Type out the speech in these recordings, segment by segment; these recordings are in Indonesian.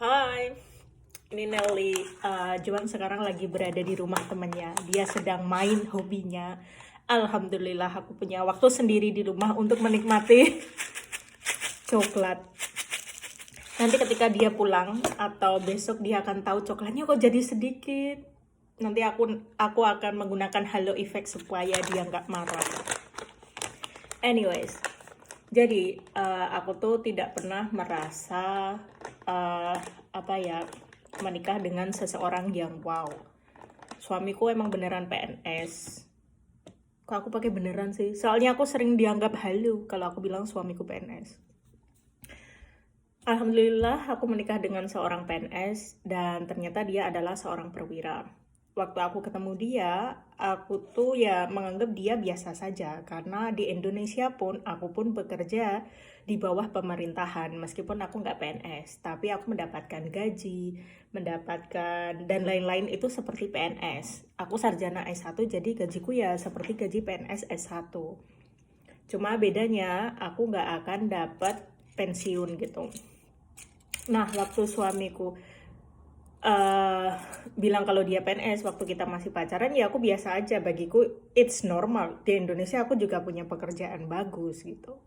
Hai, ini Nelly. Juan sekarang lagi berada di rumah temennya. Dia sedang main hobinya. Alhamdulillah aku punya waktu sendiri di rumah untuk menikmati coklat. Nanti ketika dia pulang atau besok dia akan tahu coklatnya kok jadi sedikit. Nanti aku akan menggunakan halo effect supaya dia nggak marah. Anyways, jadi aku tuh tidak pernah merasa menikah dengan seseorang yang wow. Suamiku emang beneran PNS. Kok aku pakai beneran sih? Soalnya aku sering dianggap halu kalau aku bilang suamiku PNS. Alhamdulillah aku menikah dengan seorang PNS dan ternyata dia adalah seorang perwira. Waktu aku ketemu dia, aku tuh ya menganggap dia biasa saja karena di Indonesia pun aku pun bekerja di bawah pemerintahan meskipun aku nggak PNS, tapi aku mendapatkan gaji, mendapatkan dan lain-lain itu seperti PNS. Aku sarjana S1 jadi gajiku ya seperti gaji PNS S1. Cuma bedanya aku nggak akan dapat pensiun gitu. Nah, waktu suamiku bilang kalau dia PNS waktu kita masih pacaran, ya aku biasa aja. Bagiku it's normal. Di Indonesia aku juga punya pekerjaan bagus gitu.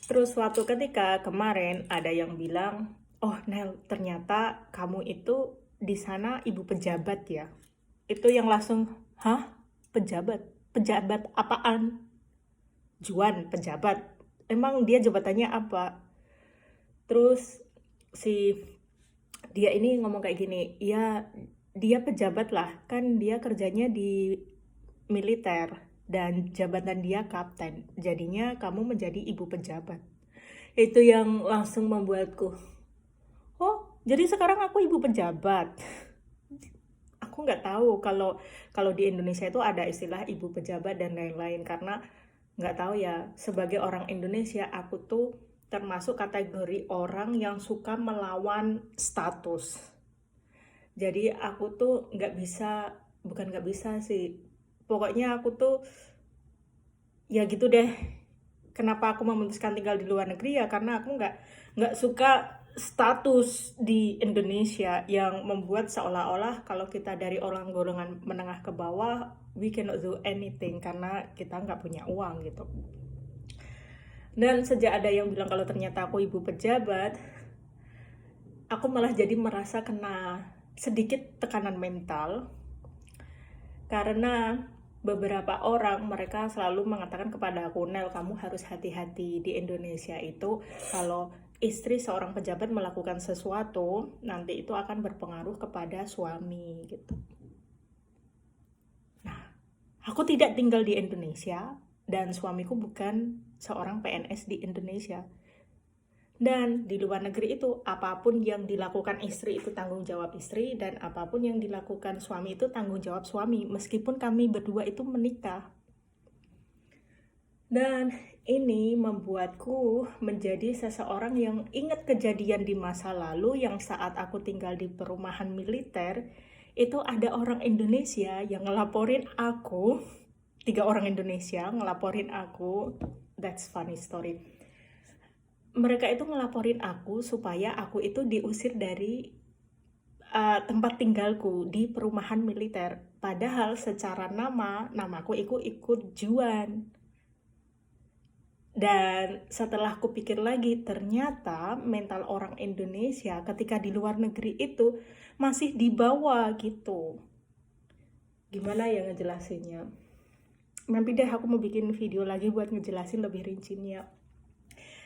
Terus waktu ketika kemarin ada yang bilang, oh Nel, ternyata kamu itu di sana ibu pejabat ya. Itu yang langsung, hah? Pejabat? Pejabat apaan? Juan, pejabat. Emang dia jabatannya apa? Terus si dia ini ngomong kayak gini, ya dia pejabat lah, kan dia kerjanya di militer dan jabatan dia kapten, jadinya kamu menjadi ibu pejabat. Itu yang langsung membuatku, oh jadi sekarang aku ibu pejabat. Aku nggak tahu kalau kalau di Indonesia itu ada istilah ibu pejabat dan lain-lain, karena nggak tahu ya, sebagai orang Indonesia aku tuh termasuk kategori orang yang suka melawan status. Jadi aku tuh nggak bisa, bukan nggak bisa sih, pokoknya aku tuh ya gitu deh. Kenapa aku memutuskan tinggal di luar negeri ya karena aku nggak suka status di Indonesia yang membuat seolah-olah kalau kita dari orang golongan menengah ke bawah we cannot do anything karena kita nggak punya uang gitu. Dan sejak ada yang bilang kalau ternyata aku ibu pejabat, aku malah jadi merasa kena sedikit tekanan mental karena beberapa orang mereka selalu mengatakan kepada aku, Nel, kamu harus hati-hati di Indonesia itu kalau istri seorang pejabat melakukan sesuatu nanti itu akan berpengaruh kepada suami gitu. Nah, aku tidak tinggal di Indonesia dan suamiku bukan seorang PNS di Indonesia. Dan di luar negeri itu, apapun yang dilakukan istri itu tanggung jawab istri, dan apapun yang dilakukan suami itu tanggung jawab suami, meskipun kami berdua itu menikah. Dan ini membuatku menjadi seseorang yang ingat kejadian di masa lalu yang saat aku tinggal di perumahan militer, itu ada orang Indonesia yang ngelaporin aku, 3 orang Indonesia ngelaporin aku, that's funny story. Mereka itu ngelaporin aku supaya aku itu diusir dari tempat tinggalku di perumahan militer. Padahal secara namaku ikut Juan. Dan setelah aku pikir lagi, ternyata mental orang Indonesia ketika di luar negeri itu masih di bawah gitu. Gimana ya ngejelasinnya? Nanti deh aku mau bikin video lagi buat ngejelasin lebih rincinya.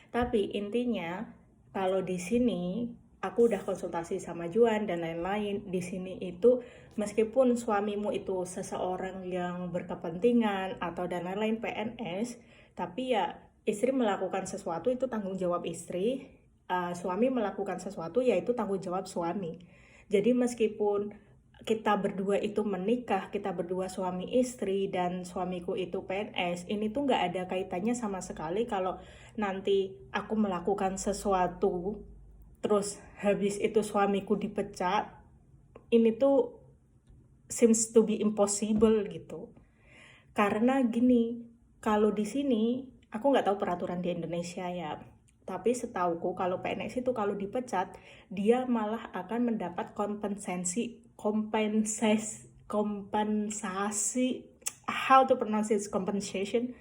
Tapi intinya kalau di sini aku udah konsultasi sama Juan dan lain-lain. Di sini itu meskipun suamimu itu seseorang yang berkepentingan atau dan lain-lain PNS, tapi ya istri melakukan sesuatu itu tanggung jawab istri, suami melakukan sesuatu yaitu tanggung jawab suami. Jadi meskipun kita berdua itu menikah, kita berdua suami istri dan suamiku itu PNS, ini tuh nggak ada kaitannya sama sekali kalau nanti aku melakukan sesuatu terus habis itu suamiku dipecat. Ini tuh seems to be impossible gitu. Karena gini, kalau di sini aku nggak tahu peraturan di Indonesia ya. Tapi setauku kalau PNS itu kalau dipecat, dia malah akan mendapat kompensasi, how to pronounce it, compensation,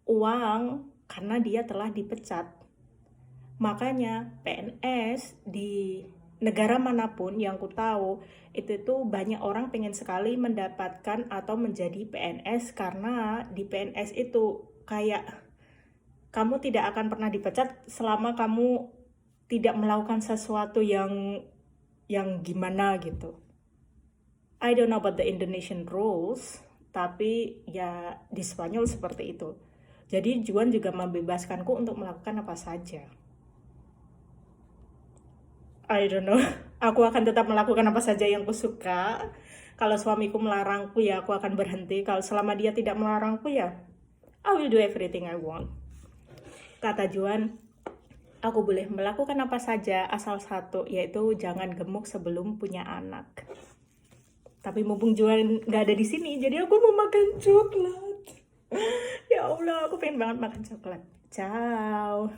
uang karena dia telah dipecat. Makanya PNS di negara manapun yang ku tahu itu tuh banyak orang pengen sekali mendapatkan atau menjadi PNS karena di PNS itu kayak kamu tidak akan pernah dipecat selama kamu tidak melakukan sesuatu yang gimana gitu. I don't know about the Indonesian rules, tapi ya di Spanyol seperti itu. Jadi Juan juga membebaskanku untuk melakukan apa saja. I don't know. Aku akan tetap melakukan apa saja yang kusuka. Kalau suamiku melarangku ya aku akan berhenti. Kalau selama dia tidak melarangku ya I will do everything I want. Kata Juan, aku boleh melakukan apa saja asal satu, yaitu jangan gemuk sebelum punya anak. Tapi mumpung Juan nggak ada di sini, jadi aku mau makan coklat. Ya Allah, aku pengen banget makan coklat. Ciao.